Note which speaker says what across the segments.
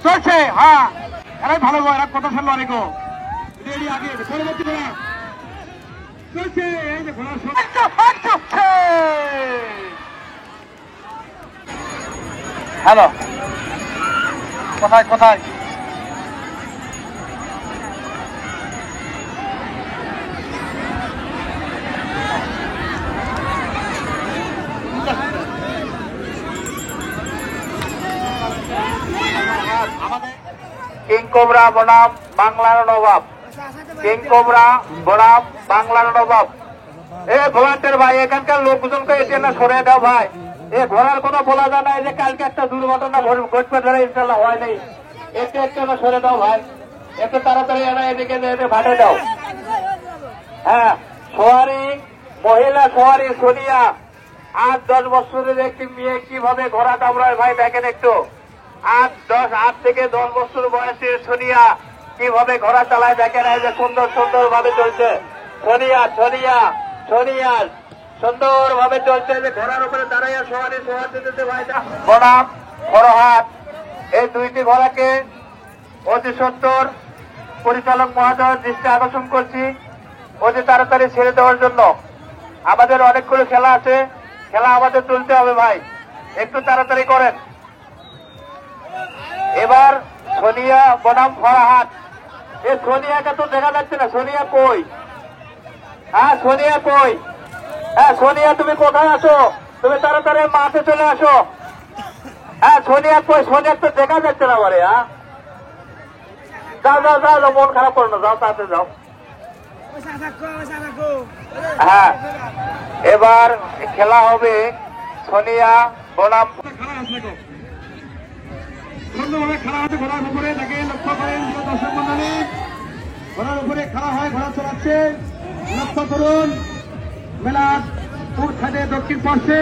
Speaker 1: চলছে। হ্যাঁ, এরাই ভালো গো, এরা কথা শুনলো অনেক রেডি আগে পরবর্তী ঘোড়া চলছে। এই যে ঘোড়ার চলছে। হ্যালো, কোথায় কোথায়? কিং কোবরা বনাম বাংলার নবাব, কিং কোবরা বনাম বাংলার নবাব। এ ভোলান্টের ভাই, এখানকার লোকজনকে এটি না সরে দাও ভাই। এ ঘোড়ার কোনো বলা যায় না, যে কালকে একটা দুর্ঘটনা ঘটবে ধরে ইনশাল্লাহ হয় নাই। একটু একটু না সরে দাও ভাই, একটু তাড়াতাড়ি এরা এদিকে ভাটে দাও। হ্যাঁ, সোয়ারি মহিলা সোয়ারি সোনিয়া 8-10 বছরের একটি মেয়ে কিভাবে ঘোড়া দামড়ায় ভাই দেখেন একটু। 8 থেকে 10 বছর বয়সের সোনিয়া কিভাবে ঘোড়া চালায় দেখেন। এই যে সুন্দর সুন্দর ভাবে চলছে সোনিয়া, সোনিয়া সোনিয়া সুন্দর ভাবে চলছে। যে ঘোড়ার উপরে দাঁড়াইয়া সোয়ারি সোয়াতে দিতে ভাই বনাম ফরহাদ, এই দুইটি ঘোড়াকে অতি সত্তর পরিচালক মহোদয়ের দৃষ্টি আকর্ষণ করছি অতি তাড়াতাড়ি ছেড়ে দেওয়ার জন্য। আমাদের অনেকগুলো খেলা আছে, খেলা আমাদের চলতে হবে ভাই, একটু তাড়াতাড়ি করেন। এবার সোনিয়া বনাম ফরহাদ। এই সোনিয়াকে তো দেখা যাচ্ছে না, সোনিয়া কই? হ্যাঁ সোনিয়া কই? হ্যাঁ সোনিয়া তুমি কোথায় আছো? তুমি তাড়াতাড়ি মাঠে চলে আসো। হ্যাঁ সোনিয়া কই? সোনিয়া তো দেখা যাচ্ছে না বলে। হ্যাঁ যাও যাও যাও, মন খারাপ করো না, যাও তাড়াতাড়ি যাও। হ্যাঁ, এবার খেলা হবে সোনিয়া বনাম। সুন্দরভাবে খেলা হচ্ছে ঘোড়ার উপরে, তাকে লক্ষ্য করেন দর্শক মন্ডলী। ঘোড়ার উপরে খেলা হয়, ঘোড়া চলাচ্ছে, লক্ষ্য করুন। মেলার পূর্ব সাইডে দক্ষিণ পার্শ্বে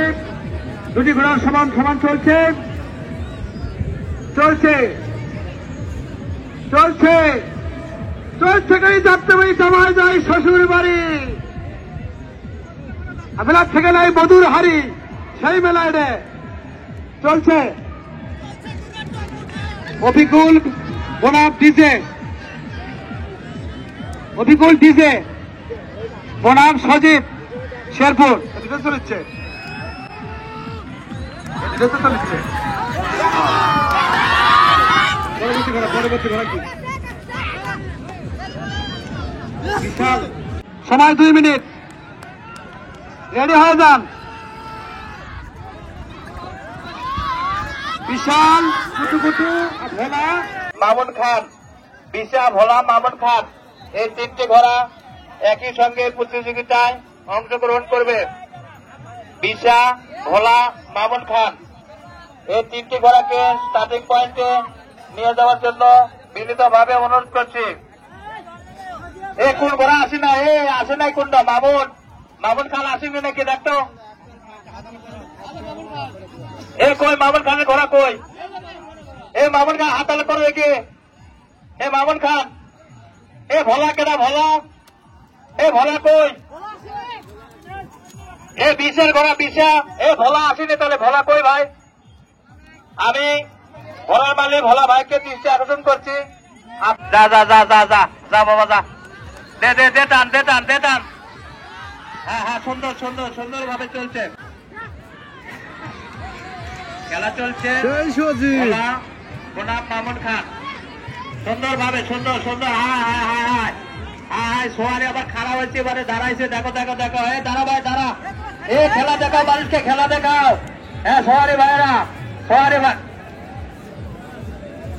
Speaker 1: দুটি ঘোড়ার সমান সমান চলছে চলছে চলছে চলছে। গাড়ি যাত্রা বাড়ি জামায় যায় শ্বশুর বাড়ি, মেলার থেকে নাই মধুর হাড়ি, সেই মেলায় চলছে। অবিকুল বনাম ডিজে, অবিকুল ডিজে বনাম সজীব শেরপুর। এটা চলছে, এটা তো চলছে। পরবর্তী ঘোড়া, পরবর্তী ঘোড়া কি? বিশাল সময় 2 মিনিট, রেডি হয়ে যান। বিশাল কুটুকুটু ভোলা মামুন খান, বিশা ভোলা মামুন খান, এই 3টে ঘোড়া একই সঙ্গে প্রতিযোগিতায় অংশগ্রহণ করবে। বিশা ভোলা মামুন খান, এই 3টে ঘোড়াকে স্টার্টিং পয়েন্টে নিয়ে যাওয়ার জন্য বিনীতভাবে অনুরোধ করছি। এ কোন ঘোড়া আসে না? এ আসে নাই কোনটা? মামুন, মামুন খান আসেনি নাকি দেখতো? এ কই মামুন খানের ঘোড়া কই? এ মামুন খান হাত তালে করে রেখে। এ মামুন খান, এ ভোলা কেনা ভোলা? এ ভোলা কই? এ বিশের ঘোড়া বিশা, এ ভোলা আসেনি তাহলে ভোলা কই ভাই? আমি ঘোড়ার মালিক ভোলা ভাইকে দৃষ্টি আকর্ষণ করছি। যা যা যা যা যা যা বাবা যা, দে দে দে টান, দে টান, দে টান। হ্যাঁ হ্যাঁ, সুন্দর সুন্দর সুন্দর ভাবে চলছে খেলা, চলছে বনাম মামুন খান সুন্দর ভাবে, সুন্দর সুন্দর। হায় হায় হায় হায় হায়, সোয়ারি আবার খারাপ হয়েছে, এবারে দাঁড়াইছে। দেখো দেখো দেখো, এ দাঁড়া ভাই দাঁড়া, এ খেলা দেখাও, মানুষকে খেলা দেখাও। হ্যাঁ সোয়ারি ভাইরা, সোয়ারি ভাই,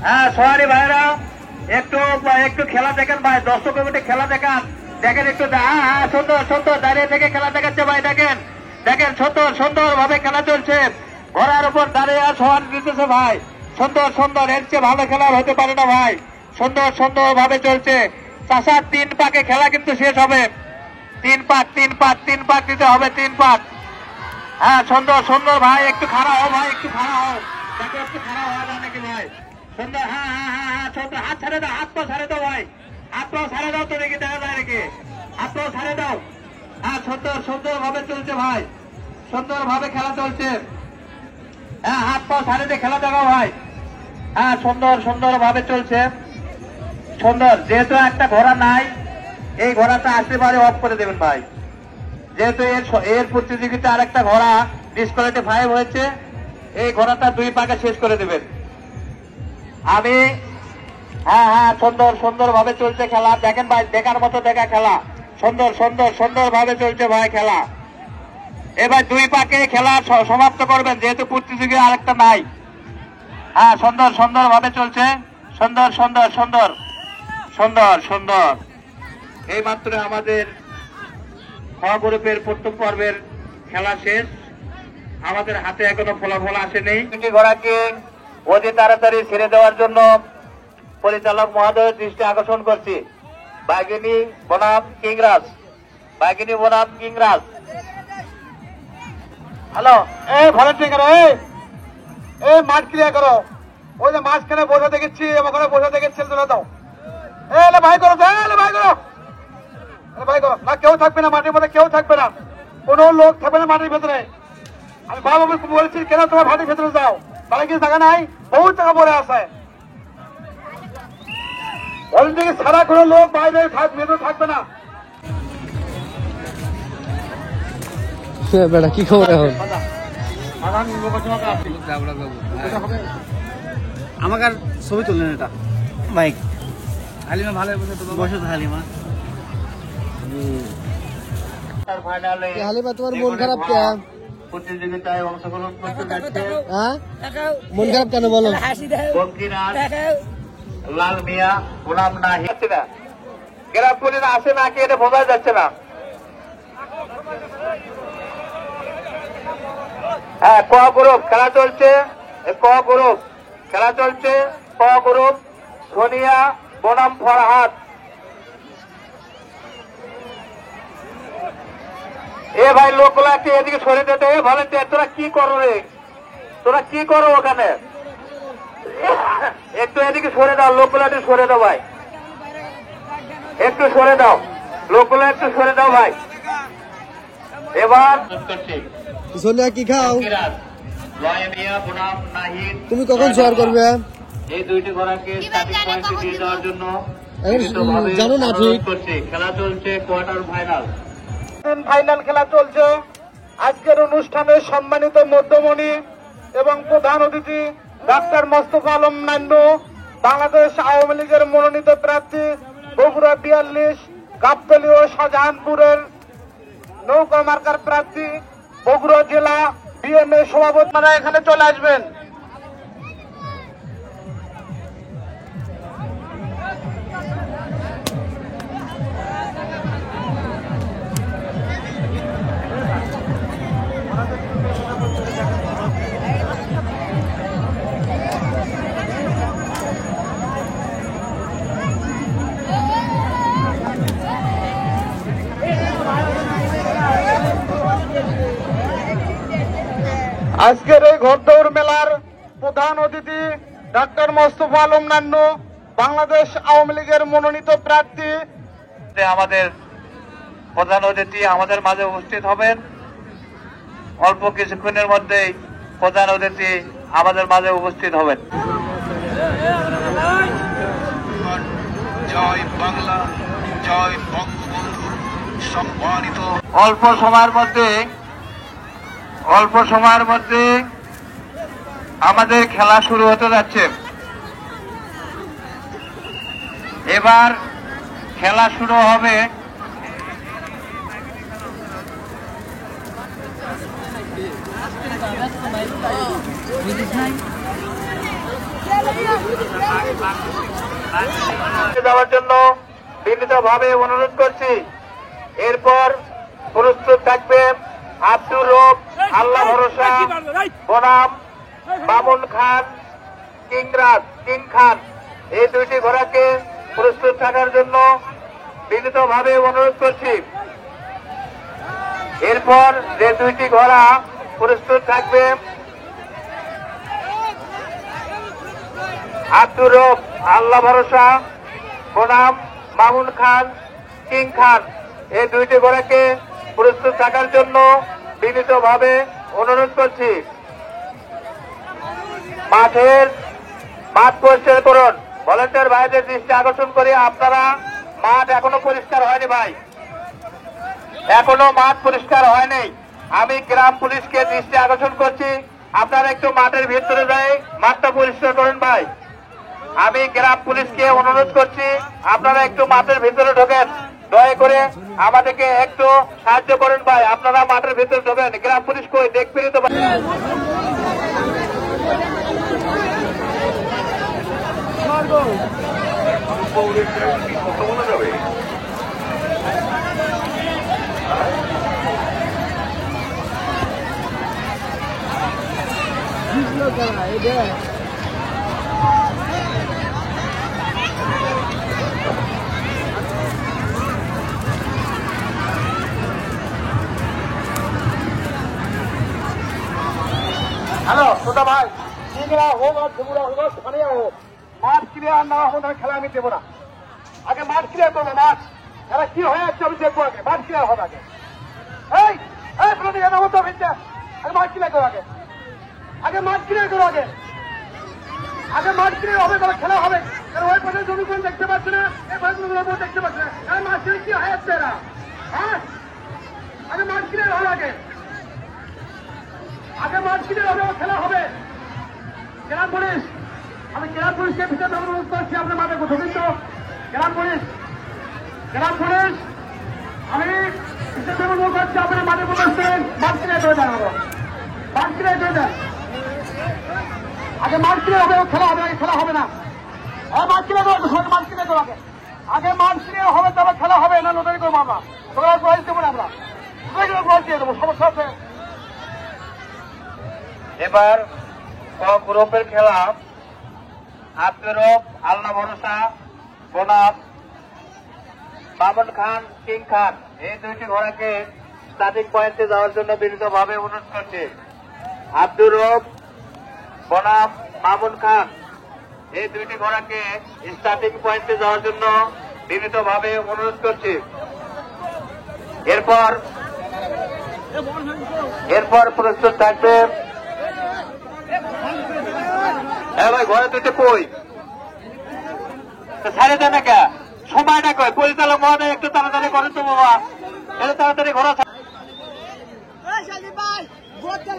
Speaker 1: হ্যাঁ সোয়ারি ভাইরা একটু একটু খেলা দেখেন ভাই, দর্শক কমিটি খেলা দেখান, দেখেন একটু। হ্যাঁ হ্যাঁ, সুন্দর সুন্দর দাঁড়িয়ে থেকে খেলা দেখাচ্ছে ভাই, দেখেন দেখেন, সুন্দর সুন্দর ভাবে খেলা চলছে। ঘোড়ার উপর দাঁড়িয়ে সোয়ারি দিতেছে ভাই, সুন্দর সুন্দর, এর চেয়ে ভালো খেলা হতে পারে না ভাই। সুন্দর সুন্দর ভাবে চলছে। চাষার 3 পাকে খেলা কিন্তু শেষ হবে। 3 পাক, 3 পাক, 3 পাক দিতে হবে, 3 পাক। হ্যাঁ সুন্দর সুন্দর ভাই, একটু খারাপ হও ভাই, একটু খারাপ হও, দেখো একটু খারাপ হওয়া যায় নাকি ভাই। সুন্দর, হ্যাঁ হ্যাঁ হ্যাঁ হ্যাঁ, সুন্দর। হাত ছাড়ে দাও, হাত পা ছাড়ে দাও ভাই, হাত পা ছাড়ে দাও তো দেখি দেখা যায় নাকি, হাত পা ছাড়ে দাও। হ্যাঁ সুন্দর সুন্দর ভাবে চলছে ভাই, সুন্দর ভাবে খেলা চলছে। হ্যাঁ হাত পা ছাড়ে দিয়ে খেলা দেখাও ভাই। হ্যাঁ, সুন্দর সুন্দর ভাবে চলছে, সুন্দর। যেহেতু একটা ঘোড়া নাই, এই ঘোড়াটা আসতে পারে অফ করে দেবেন ভাই। যেহেতু এর প্রতিযোগিতা আর একটা ঘোড়া ডিসকোয়ালিফাই হয়েছে, এই ঘোড়াটা 2 পাকে শেষ করে দেবেন। আমি হ্যাঁ হ্যাঁ, সুন্দর সুন্দর ভাবে চলছে খেলা। দেখেন ভাই, দেখার মতো দেখা খেলা, সুন্দর সুন্দর সুন্দর ভাবে চলছে ভাই খেলা। এবার 2 পাকে খেলা সমাপ্ত করবেন, যেহেতু প্রতিযোগী আরেকটা নাই। হ্যাঁ, সুন্দর সুন্দর ভাবে চলছে, সুন্দর সুন্দর সুন্দর সুন্দর সুন্দর। এই মাত্র আমাদের খ গ্রুপের প্রথম পর্বের খেলা শেষ। আমাদের হাতে এখনো ফলাফল আসেনি। দুটি ঘোড়াকে অতি তাড়াতাড়ি ছেড়ে দেওয়ার জন্য পরিচালক মহোদয়ের দৃষ্টি আকর্ষণ করছি। বাঘিনী বনাম কিংরাজ, বাঘিনী বনাম কিংরাজ। হ্যালো, এই ভলেন্টিয়ার করো, এই মাঠ ক্লিয়ার করো। ওই যে মাঝখানে বসে দেখেছি, ওখানে বসে দেখেছি, তুলে দাও। এলে ভাই করো, এলে ভাই করো, ভাই করো না। কেউ থাকবে না মাঠের মধ্যে, কেউ থাকবে না, কোন লোক থাকবে না মাঠের ভেতরে। আমি বাবা বলেছি কেন তোমার মাঠের ভেতরে যাও, তাহলে কি জায়গা নাই? বহু টাকা পরে আছে। ভলেন্টিয়ার ছাড়া কোনো লোক বাইরে ভেতরে থাকবে না।
Speaker 2: বেটা কি খবর এখন?
Speaker 3: আমাকে আর ছবি তুললেন এটা বাইক। হালিমা ভালো বসে তো হালিমা।
Speaker 2: হালিমা, তোমার মন খারাপ কেন?
Speaker 1: প্রতিযোগিতায় অংশগ্রহণ করতে যাচ্ছে।
Speaker 2: হ্যাঁ, মন খারাপ কেন বলো?
Speaker 1: বঙ্কিরাজ, লাল মিয়া, গোলাম নাহি না, গ্রাম পুলিশ আসে নাকি এটা বোঝা যাচ্ছে না। হ্যাঁ, ক গ্রুপ খেলা চলছে, ক গ্রুপ খেলা চলছে, ক গ্রুপ সোনিয়া বনাম ফরহাদ। এ ভাই, লোকগুলো একটু এদিকে সরে যেতে। ভালো, তোরা কি করো রে, তোরা কি করো ওখানে? একটু এদিকে সরে দাও, লোকগুলো একটু সরে দাও ভাই, একটু সরে দাও, লোকগুলো একটু সরে দাও ভাই। এবার
Speaker 2: সোনিয়া কি খাও?
Speaker 1: লয়মিয়া বনাম নাহিদ।
Speaker 2: তুমি কখন শেয়ার করবে?
Speaker 1: এই দুইটি ঘোড়াকে স্টার্টিং পয়েন্টে দিয়ে দেওয়ার জন্য
Speaker 2: জানো না ঠিক
Speaker 1: করছে। খেলা চলছে কোয়ার্টার ফাইনাল,
Speaker 4: ফাইনাল খেলা চলছে। আজকের অনুষ্ঠানে সম্মানিত মধ্যমণি এবং প্রধান অতিথি ডাক্তার মোস্তফা আলম নান্নু, বাংলাদেশ আওয়ামী লীগের মনোনীত প্রার্থী, বগুড়া 42 গাবতলী ও শাহজাহানপুরের নৌকা মার্কার প্রার্থী, বগুড়া জেলা বিএমএ সভাপতি, মানে এখানে চলে আসবেন। আজকের এই ঘোড়দৌড় মেলার প্রধান অতিথি ডাক্তার মোস্তফা আলম নান্নু, বাংলাদেশ আওয়ামী লীগের মনোনীত প্রার্থী।
Speaker 1: আমাদের প্রধান অতিথি আমাদের মাঝে উপস্থিত হবেন। অল্প কিছুক্ষণের মধ্যেই প্রধান অতিথি আমাদের মাঝে উপস্থিত হবেন।
Speaker 5: জয় বাংলা, জয় বঙ্গবন্ধু। সম্মানিত
Speaker 1: অল্প সময়ের মধ্যে আমাদের খেলা শুরু হতে যাচ্ছে। এবার খেলা শুরু হবে। যাওয়ার জন্য বিনীতভাবে অনুরোধ করছি। এরপর প্রস্তুত থাকবে আব্দুর রব আল্লাহ ভরসা বনাম বামুন খান কিং খান। এই দুইটি ঘোড়াকে প্রস্তুত থাকার জন্য বিনীতভাবে অনুরোধ করছি। এরপর যে দুইটি ঘোড়া প্রস্তুত থাকবে, আব্দুর রব আল্লাহ ভরসা বনাম মামুন খান কিং খান। এই দুইটি ঘোড়াকে প্রস্তুত থাকার জন্য বিনীতভাবে অনুরোধ করছি। মাঠের মাঠ পরিষ্কার করুন। ভলেন্টিয়ার ভাইদের দৃষ্টি আকর্ষণ করি, আপনারা মাঠ এখনো পরিষ্কার হয়নি ভাই, এখনো মাঠ পরিষ্কার হয়নি। আমি গ্রাম পুলিশকে দৃষ্টি আকর্ষণ করছি, আপনারা একটু মাঠের ভিতরে যাই মাঠটা পরিষ্কার করুন ভাই। আমি গ্রাম পুলিশকে অনুরোধ করছি, আপনারা একটু মাঠের ভিতরে ঢোকেন, দয়া করে আমাদেরকে একটু সাহায্য করেন ভাই। আপনারা মাঠের ভিতরে ঢোকেন, গ্রাম পুলিশ কই দেখবেনই তো ভাই।
Speaker 4: হ্যালো সোদা ভাই, চিংড়া হোক আর ঝুমুরা হোক আর স্থানীয় হোক, মাঠ ক্লিয়ার না হোক তাহলে খেলা আমি দেবো না। আগে মাঠ ক্লিয়ার করবো, মাঠ খেলা কি হয়ে যাচ্ছে আমি দেখবো, আগে মাঠ ক্লিয়ার হবে। আগে এই এই প্রতিযোগিতা মতো ভিড়ছে, আগে মাঠ ক্লিয়ার করো, আগে আগে মাঠ ক্লিয়ার করো, আগে আগে মাঠ ক্লিয়ার হবে তাহলে খেলা হবে। কারণ ওই পাশে জমি কোন দেখতে পাচ্ছে না, এই পাশে দেখতে পাচ্ছে না, কারণ মাঠ ক্লিয়ার কি হয়ে যাচ্ছে এরা। হ্যাঁ আগে মাঠ ক্লিয়ার হবে, আগে আগে মাঠ ক্লিয়ার হবে, খেলা হবে। গ্রাম পুলিশ, আমি গ্রাম পুলিশকে ভিতরে অনুরোধ করছি, আপনার মাঠে কোথাও কিন্তু গ্রাম পুলিশ আমি ভিতরে অনুরোধ করছি, আপনার মাঠে কোথাও মাঠ ক্লিয়ার করে দেন, মাঠ ক্লিয়ার করে দেন। আগে মাঠ ক্লিয়ার হবে, খেলা হবে, আগে খেলা হবে না। মাঠ ক্লিয়ার করো, মাঠ ক্লিয়ার করো, আগে মাঠ ক্লিয়ার হবে তবে খেলা হবে না। নতুন করবো আমরা, তোমরা প্রাইজ দেবো না, আমরা প্রাইজ দিয়ে দেবো, সমস্যা আছে।
Speaker 1: এবার গ্রুপের খেলা আব্দুরব, আল্লাহ ভরসা বনাম মামুন খান, কিং খান, এই দুইটি ঘোড়াকে স্টার্টিং পয়েন্টে যাওয়ার জন্য বিনীতভাবে অনুরোধ করছি। আব্দুরব বনাম মামুন খান, এই দুইটি ঘোড়াকে স্টার্টিং পয়েন্টে যাওয়ার জন্য বিনীতভাবে অনুরোধ করছি। এরপর প্রস্তুত থাকবে। হ্যাঁ ভাই, ঘরে দুটো কই ছাড়ে দেন না, সময়টা কই? পরিচালক মহোদয় একটু তাড়াতাড়ি করেন তো বাবা, এটা তাড়াতাড়ি ঘোরা।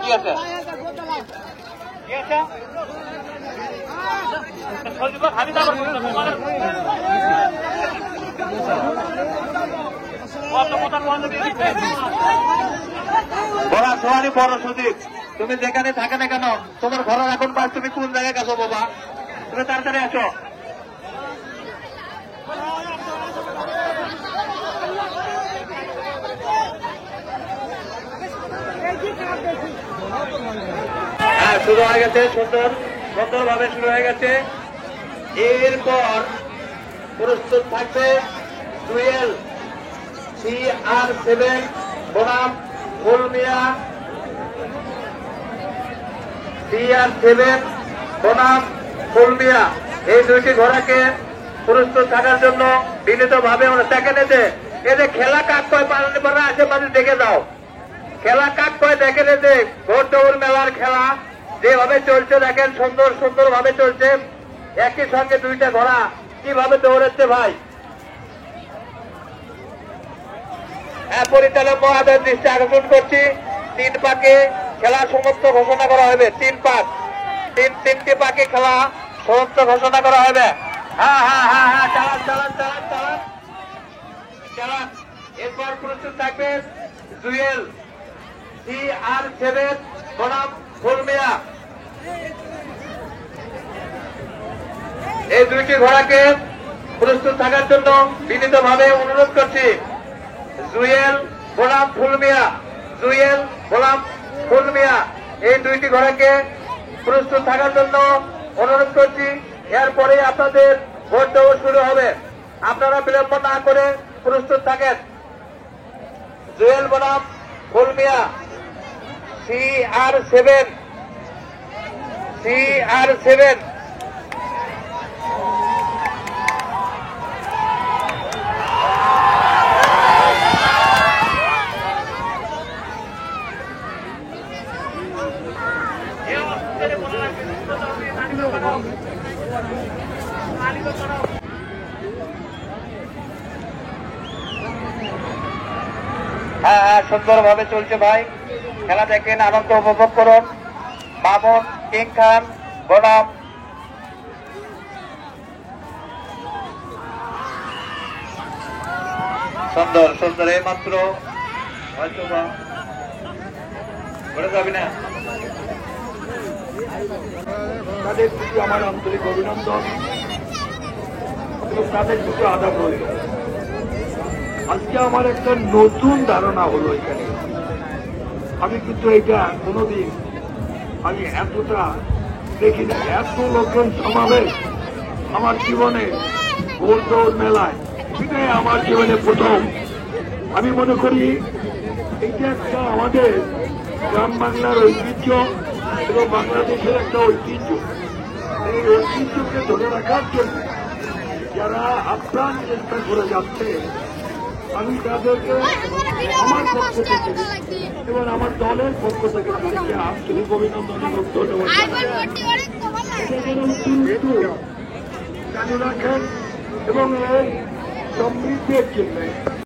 Speaker 1: কি আছে বড় সোহানি, বড় সুদীপ, তুমি যেখানে থাকে না কেন, তোমার ঘরের এখন পাস, তুমি কোন জায়গায় গেছো বাবা? তুমি তাড়াতাড়ি আসো। হ্যাঁ, শুরু হয়ে গেছে, সুন্দরভাবে শুরু হয়ে গেছে। এরপর প্রস্তুত থাকবে ডুয়েল CR7 বনাম ফুলমিয়া, CR7 বনাম ফুলমিয়া, এই দুইটি ঘোড়াকে প্রস্তুত থাকার জন্য বিনীতভাবে সেকেন্ডে এদের খেলা কাক কয় পারা আশেপাশে দেখে যাও, খেলা কাক কয় দেখে যে ঘোড় দৌড় মেলার খেলা যেভাবে চলছে দেখেন, সুন্দর ভাবে চলছে। একই সঙ্গে দুইটা ঘোড়া কিভাবে দৌড়াচ্ছে ভাই। পরিচালক মহোদয়ের দৃষ্টি আকর্ষণ করছি, 3 পাকে খেলা সমাপ্ত ঘোষণা করা হবে। 3টি পাকে খেলা সমাপ্ত ঘোষণা করা হবে। হ্যাঁ, চালান। এরপর প্রস্তুত থাকবে জুয়েল CR7 বনাম ফুলমিয়া, এই দুইটি ঘোড়াকে প্রস্তুত থাকার জন্য বিনীতভাবে অনুরোধ করছি। জুয়েল বনাম ফুলমিয়া, এই দুইটি ঘোড়াকে প্রস্তুত থাকার জন্য অনুরোধ করছি। এরপরে আপনাদের ভোট দেওয়া শুরু হবে, আপনারা বিলম্ব না করে প্রস্তুত থাকেন। জুয়েল বনাম ফুলমিয়া, CR7
Speaker 4: এই
Speaker 1: হ্যাঁ হ্যাঁ, সুন্দরভাবে চলছে ভাই। খেলা দেখেন, আনন্দ উপভোগ করুন। মামুন, কিং খান বনাম সুন্দর সুন্দর, এই মাত্র হয়তো বা ঘুরে যাবি না।
Speaker 6: তাদের প্রতি আমার আন্তরিক অভিনন্দন এবং তাদের প্রতি আদাব রইল। আজকে আমার একটা নতুন ধারণা হলো এখানে। আমি কিন্তু এটা কোনোদিন আমি এতটা দেখি না, এত লোকজন সমাবেশ আমার জীবনে গোল দৌড় মেলায়, সেটাই আমার জীবনে প্রথম। আমি মনে করি এটা একটা আমাদের গ্রাম বাংলার ঐতিহ্য এবং বাংলাদেশের একটা ঐতিহ্য। এই ঐতিহ্যকে ধরে রাখার জন্য যারা আপ্রাণ চেষ্টা করে যাচ্ছে, আমি তাদেরকে আমার পক্ষ থেকে এবং আমার দলের পক্ষ থেকে তাদেরকে আন্তরিক অভিনন্দন এবং ধন্যবাদ। এটা যেন দ্রুত চালু রাখেন এবং এই সমৃদ্ধির জন্য